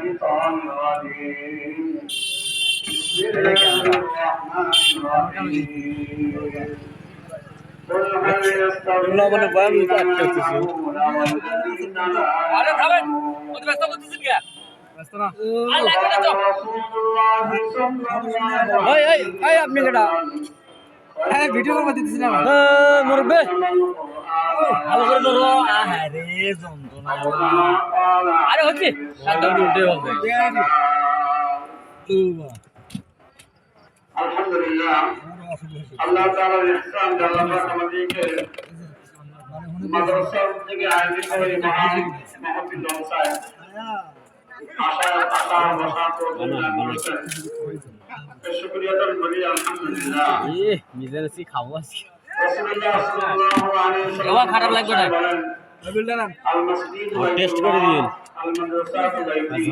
الشيطان الرجيم بسم الله الرحمن الرحيم قل هل يستوي الذين يعلمون والذين لا يعلمون قال رسول الله صلى الله عليه وسلم হ্যাঁ ভিডিও করতে দিতেছি না মরবে ভালো করে ধরো আরে যন্ত্রণা আরে হচ্ছে একদম উল্টে বলবে আলহামদুলিল্লাহ আল্লাহ তাআলার ইহসান আল্লাহ আমাদেরকে মাদ্রাসা থেকে আয়োজিত এই মাহফিল জলসায় আশা বসা করেছেন শুকরিয়াতুল বলি আলহামদুলিল্লাহ নিজের সি খাবো আজকে রাসূলুল্লাহ সাল্লাল্লাহু আলাইহি ওয়াসাল্লাম খারাপ লাগবে না টেস্ট করে দিন আল মাদ্রাসা